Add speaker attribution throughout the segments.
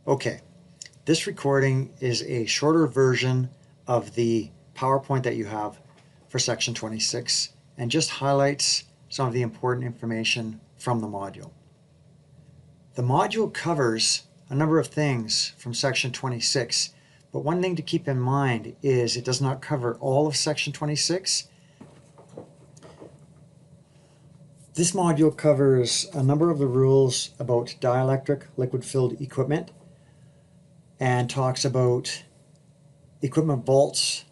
Speaker 1: Okay, this recording is a shorter version of the PowerPoint that you have for section 26 and just highlights some of the important information from the module. The module covers a number of things from section 26, but one thing to keep in mind is it does not cover all of section 26. This module covers a number of the rules about dielectric liquid-filled equipment and talks about equipment vaults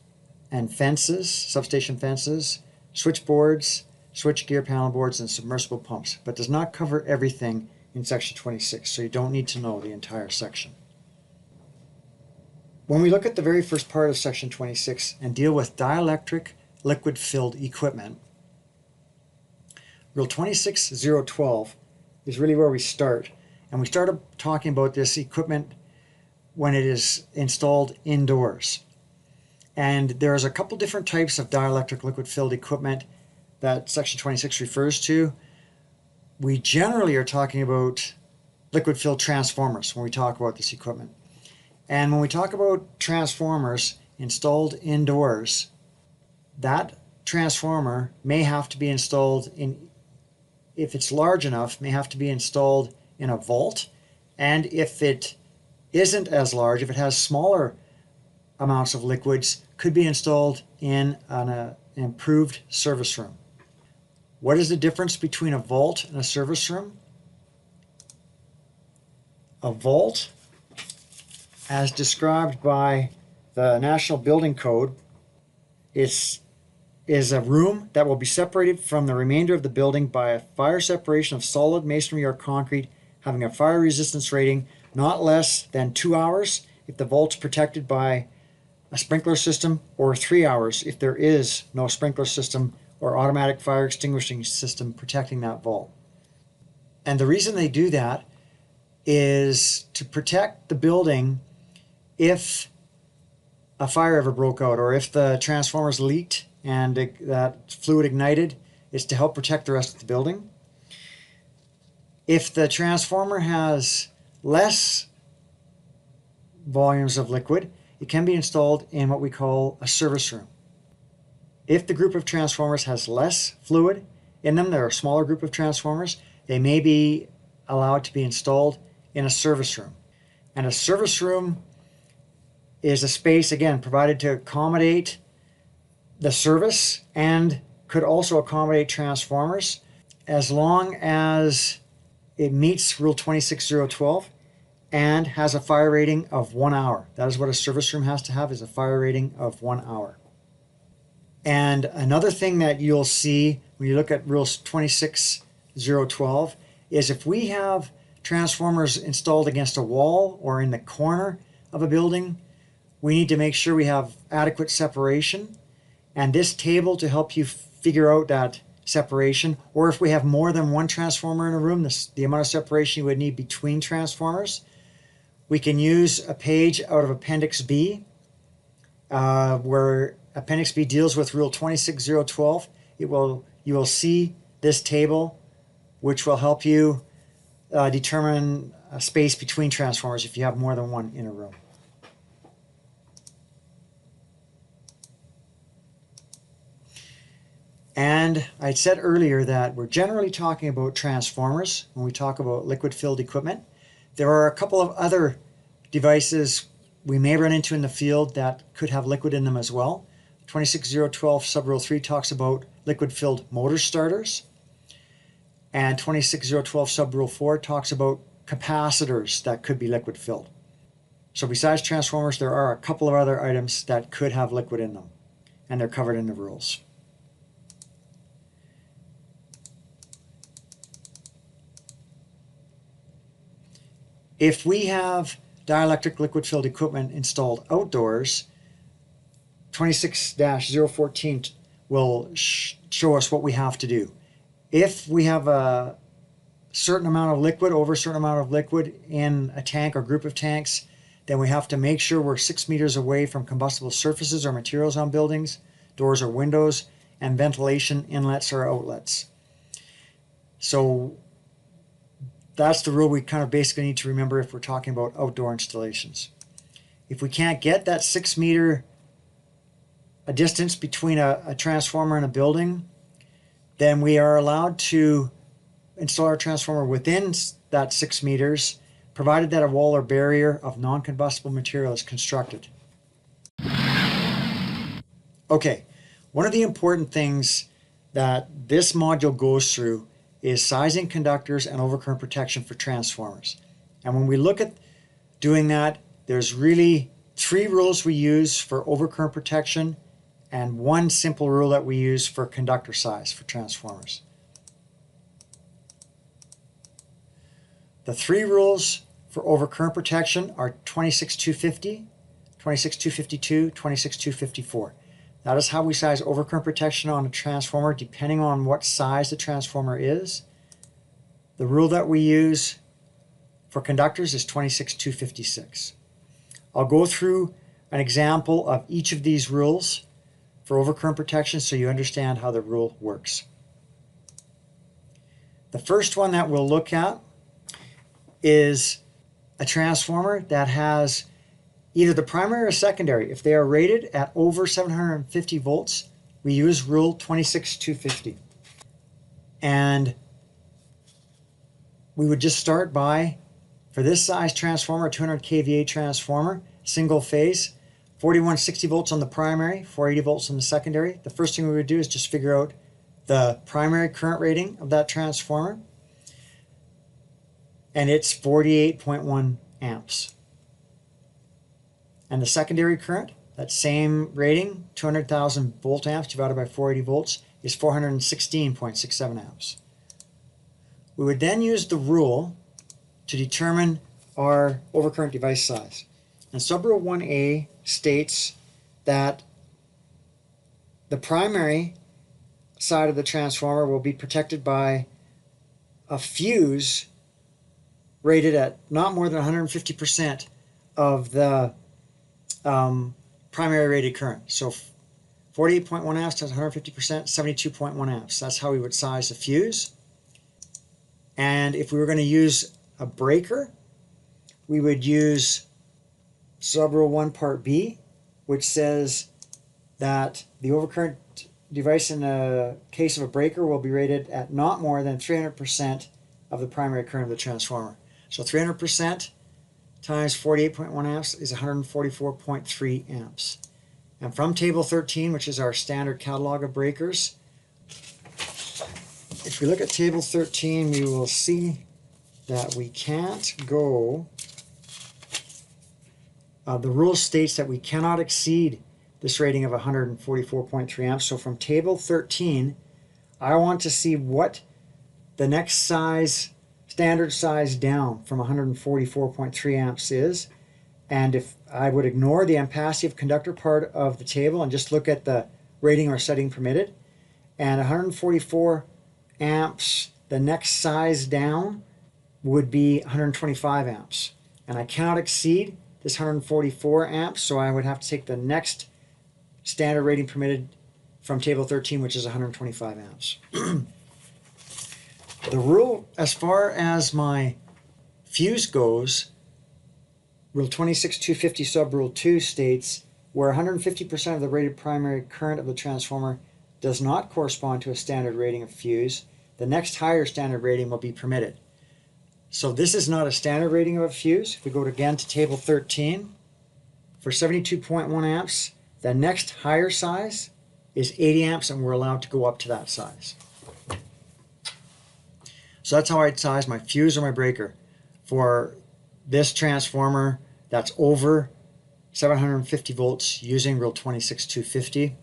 Speaker 1: and fences, substation fences, switchboards, switchgear panel boards, and submersible pumps, but does not cover everything in section 26, so you don't need to know the entire section. When we look at the very first part of section 26 and deal with dielectric liquid-filled equipment, Rule 26.012 is really where we start. And we started talking about this equipment when it is installed indoors. And there's a couple different types of dielectric liquid-filled equipment that section 26 refers to. We generally are talking about liquid-filled transformers when we talk about this equipment. And when we talk about transformers installed indoors, that transformer may have to be installed in, if it's large enough, may have to be installed in a vault. And if it isn't as large, if it has smaller amounts of liquids, could be installed in an improved service room. What is the difference between a vault and a service room? A vault, as described by the National Building Code, is a room that will be separated from the remainder of the building by a fire separation of solid masonry or concrete having a fire resistance rating not less than 2 hours if the vault's protected by a sprinkler system, or 3 hours if there is no sprinkler system or automatic fire extinguishing system protecting that vault. And the reason they do that is to protect the building if a fire ever broke out, or if the transformers leaked and that fluid ignited, is to help protect the rest of the building. If the transformer has less volumes of liquid, it can be installed in what we call a service room. If the group of transformers has less fluid in them, they're a smaller group of transformers, they may be allowed to be installed in a service room. And a service room is a space, again, provided to accommodate the service and could also accommodate transformers as long as it meets Rule 26.012 and has a fire rating of 1 hour. That is what a service room has to have, is a fire rating of 1 hour. And another thing that you'll see when you look at Rule 26.012 is if we have transformers installed against a wall or in the corner of a building, we need to make sure we have adequate separation. And this table to help you figure out that separation, or if we have more than one transformer in a room, the amount of separation you would need between transformers. We can use a page out of Appendix B, where Appendix B deals with Rule 26.012. You will see this table, which will help you determine a space between transformers if you have more than one in a room. And I said earlier that we're generally talking about transformers when we talk about liquid-filled equipment. There are a couple of other devices we may run into in the field that could have liquid in them as well. 26.012 Subrule 3 talks about liquid-filled motor starters. And 26.012 Subrule 4 talks about capacitors that could be liquid-filled. So besides transformers, there are a couple of other items that could have liquid in them, and they're covered in the rules. If we have dielectric liquid-filled equipment installed outdoors, 26-014 will show us what we have to do. If we have a certain amount of liquid, over a certain amount of liquid in a tank or group of tanks, then we have to make sure we're 6 meters away from combustible surfaces or materials on buildings, doors or windows, and ventilation inlets or outlets. So that's the rule we kind of basically need to remember if we're talking about outdoor installations. If we can't get that 6 meter a distance between a transformer and a building, then we are allowed to install our transformer within that 6 meters, provided that a wall or barrier of non-combustible material is constructed. Okay, one of the important things that this module goes through is sizing conductors and overcurrent protection for transformers. And when we look at doing that, there's really 3 rules we use for overcurrent protection and 1 simple rule that we use for conductor size for transformers. The 3 rules for overcurrent protection are 26250, 26252, 26254. That is how we size overcurrent protection on a transformer depending on what size the transformer is. The rule that we use for conductors is 26256. I'll go through an example of each of these rules for overcurrent protection so you understand how the rule works. The first one that we'll look at is a transformer that has either the primary or secondary. If they are rated at over 750 volts, we use rule 26250. And we would just start by, for this size transformer, a 200 kVA transformer, single phase, 4160 volts on the primary, 480 volts on the secondary. The first thing we would do is just figure out the primary current rating of that transformer, and it's 48.1 amps. And the secondary current, that same rating, 200,000 volt amps divided by 480 volts, is 416.67 amps. We would then use the rule to determine our overcurrent device size. And subrule 1A states that the primary side of the transformer will be protected by a fuse rated at not more than 150% of the primary rated current. So 48.1 amps times 150%, 72.1 amps. That's how we would size the fuse. And if we were going to use a breaker, we would use subrule 1 part B, which says that the overcurrent device in the case of a breaker will be rated at not more than 300% of the primary current of the transformer. So 300% times 48.1 amps is 144.3 amps. And from table 13, which is our standard catalog of breakers, if we look at table 13, we will see that we can't go, the rule states that we cannot exceed this rating of 144.3 amps. So from table 13, I want to see what the next size, standard size down from 144.3 amps is. And if I would ignore the ampassive conductor part of the table and just look at the rating or setting permitted, and 144 amps, the next size down would be 125 amps. And I cannot exceed this 144 amps, so I would have to take the next standard rating permitted from table 13, which is 125 amps. The rule, as far as my fuse goes, Rule 26250 subrule 2 states where 150% of the rated primary current of the transformer does not correspond to a standard rating of fuse, the next higher standard rating will be permitted. So this is not a standard rating of a fuse. If we go again to table 13, for 72.1 amps, the next higher size is 80 amps, and we're allowed to go up to that size. So that's how I'd size my fuse or my breaker for this transformer that's over 750 volts using Rule 26250.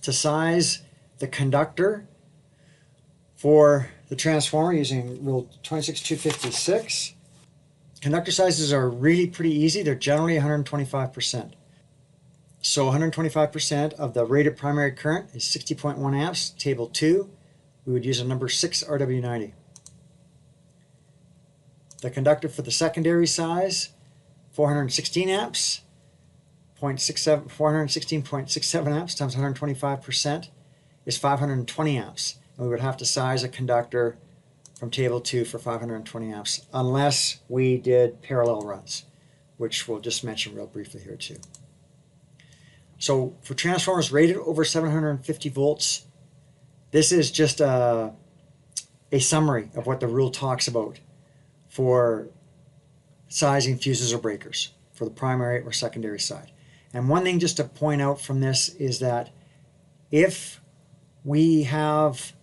Speaker 1: To size the conductor for the transformer using Rule 26256, conductor sizes are really pretty easy. They're generally 125%. So 125% of the rated primary current is 60.1 amps, table 2. We would use a number 6 RW90. The conductor for the secondary size, 416 amps, 416.67 amps times 125% is 520 amps. And we would have to size a conductor from table 2 for 520 amps, unless we did parallel runs, which we'll just mention real briefly here too. So for transformers rated over 750 volts, this is just a summary of what the rule talks about for sizing fuses or breakers for the primary or secondary side. And one thing just to point out from this is that if we have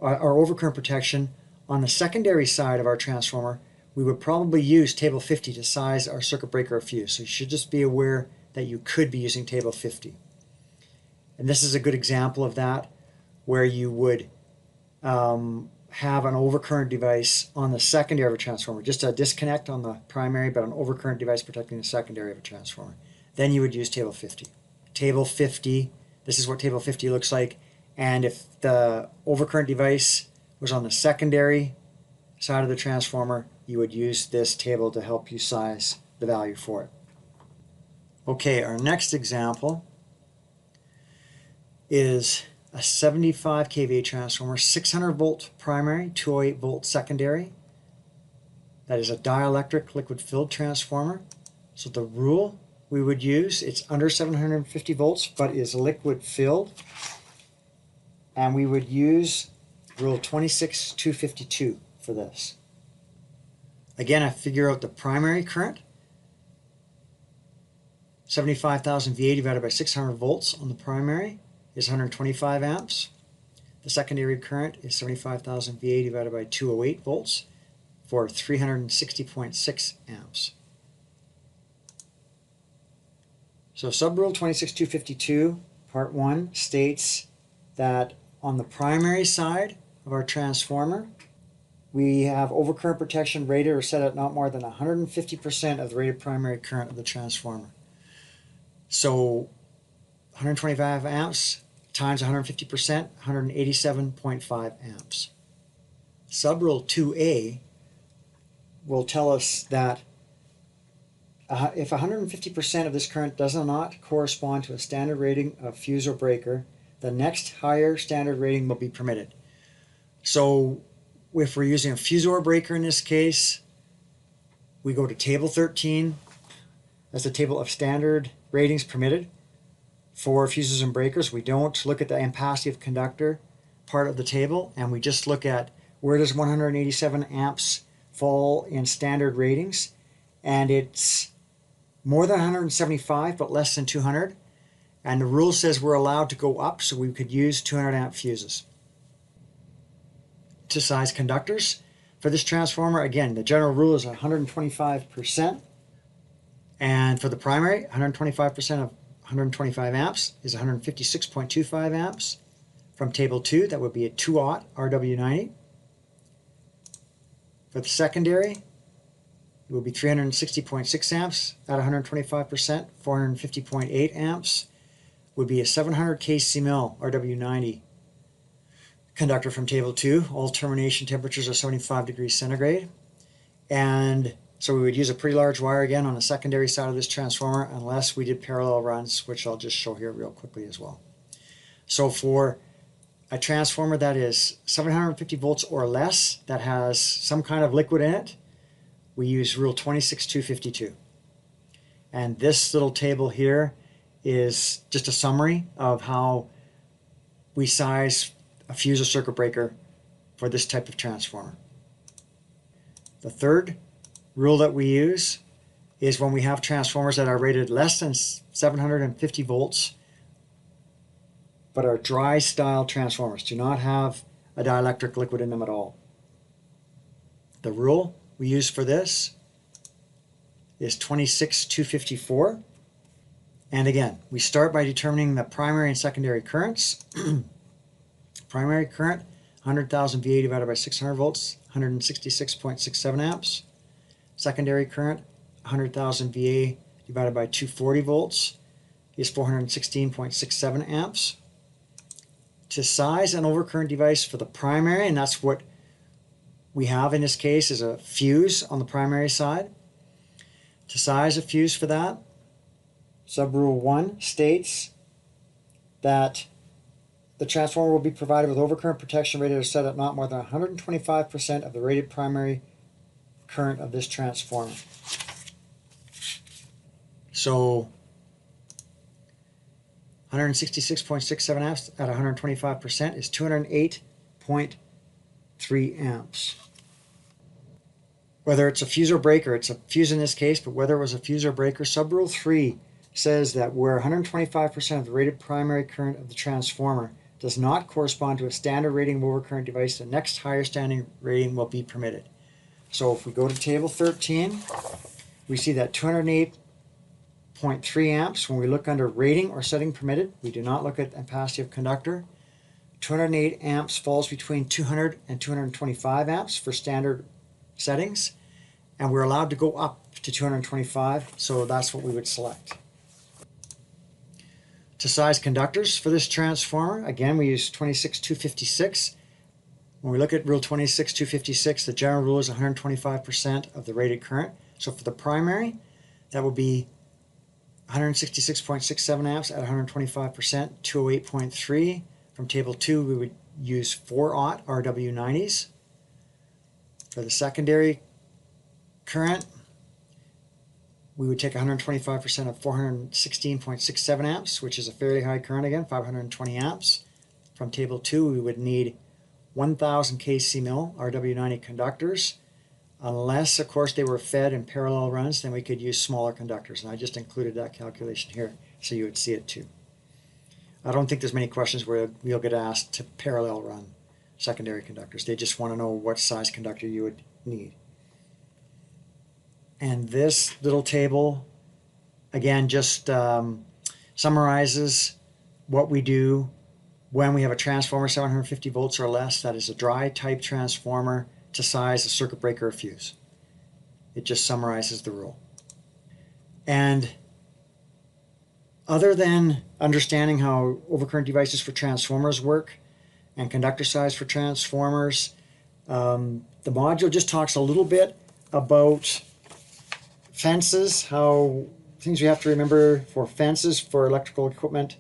Speaker 1: our overcurrent protection on the secondary side of our transformer, we would probably use table 50 to size our circuit breaker or fuse. So you should just be aware that you could be using table 50. And this is a good example of that, where you would have an overcurrent device on the secondary of a transformer, just a disconnect on the primary, but an overcurrent device protecting the secondary of a transformer. Then you would use table 50. Table 50, this is what table 50 looks like. And if the overcurrent device was on the secondary side of the transformer, you would use this table to help you size the value for it. Okay, our next example is a 75 kVA transformer, 600 volt primary, 208 volt secondary. That is a dielectric liquid filled transformer. So the rule we would use, it's under 750 volts, but is liquid filled. And we would use rule 26252 for this. Again, I figure out the primary current, 75,000 VA divided by 600 volts on the primary is 125 amps. The secondary current is 75,000 VA divided by 208 volts for 360.6 amps. So subrule 26252 part 1 states that on the primary side of our transformer, we have overcurrent protection rated or set at not more than 150% of the rated primary current of the transformer. So 125 amps times 150%, 187.5 amps. Subrule 2A will tell us that if 150% of this current does not correspond to a standard rating of fuse or breaker, the next higher standard rating will be permitted. So if we're using a fuse or breaker in this case, we go to table 13 as the table of standard ratings permitted for fuses and breakers. We don't look at the ampacity of conductor part of the table, and we just look at where does 187 amps fall in standard ratings, and it's more than 175 but less than 200, and the rule says we're allowed to go up, so we could use 200 amp fuses. To size conductors for this transformer, again, the general rule is 125%, and for the primary, 125% of 125 amps is 156.25 amps. From table 2, that would be a 2-aught RW90. For the secondary, it will be 360.6 amps at 125%. 450.8 amps would be a 700 kcmil RW90 conductor from table 2. All termination temperatures are 75 degrees centigrade. And so we would use a pretty large wire again on the secondary side of this transformer unless we did parallel runs, which I'll just show here real quickly as well. So for a transformer that is 750 volts or less that has some kind of liquid in it, we use rule 26252. And this little table here is just a summary of how we size a fuse or circuit breaker for this type of transformer. The third rule that we use is when we have transformers that are rated less than 750 volts but are dry style transformers, do not have a dielectric liquid in them at all. The rule we use for this is 26254. And again, we start by determining the primary and secondary currents. Primary current, 100,000 VA divided by 600 volts, 166.67 amps. Secondary current, 100,000 VA divided by 240 volts is 416.67 amps. To size an overcurrent device for the primary, and that's what we have in this case, is a fuse on the primary side. To size a fuse for that, subrule 1 states that the transformer will be provided with overcurrent protection rated set at not more than 125% of the rated primary current of this transformer. So 166.67 amps at 125% is 208.3 amps. Whether it's a fuse or breaker, it's a fuse in this case, but whether it was a fuse or breaker, Subrule 3 says that where 125% of the rated primary current of the transformer does not correspond to a standard rating of overcurrent device, the next higher standing rating will be permitted. So if we go to table 13, we see that 208.3 amps. When we look under rating or setting permitted, we do not look at ampacity of conductor. 208 amps falls between 200 and 225 amps for standard settings, and we're allowed to go up to 225, so that's what we would select. To size conductors for this transformer, again we use 26256. When we look at rule 26256, the general rule is 125% of the rated current. So for the primary, that would be 166.67 amps at 125%, 208.3. From table 2, we would use 4-aught RW90s. For the secondary current, we would take 125% of 416.67 amps, which is a fairly high current again, 520 amps. From table 2, we would need 1000 kc mil RW90 conductors. Unless, of course, they were fed in parallel runs, then we could use smaller conductors. And I just included that calculation here so you would see it too. I don't think there's many questions where you'll get asked to parallel run secondary conductors. They just want to know what size conductor you would need. And this little table, again, just summarizes what we do when we have a transformer 750 volts or less that is a dry type transformer to size a circuit breaker or fuse. It just summarizes the rule. And other than understanding how overcurrent devices for transformers work and conductor size for transformers, the module just talks a little bit about fences, how things we have to remember for fences for electrical equipment.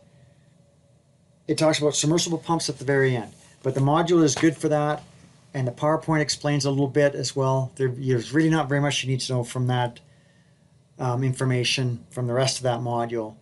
Speaker 1: It talks about submersible pumps at the very end, but the module is good for that, and the PowerPoint explains a little bit as well. There's really not very much you need to know from that information from the rest of that module.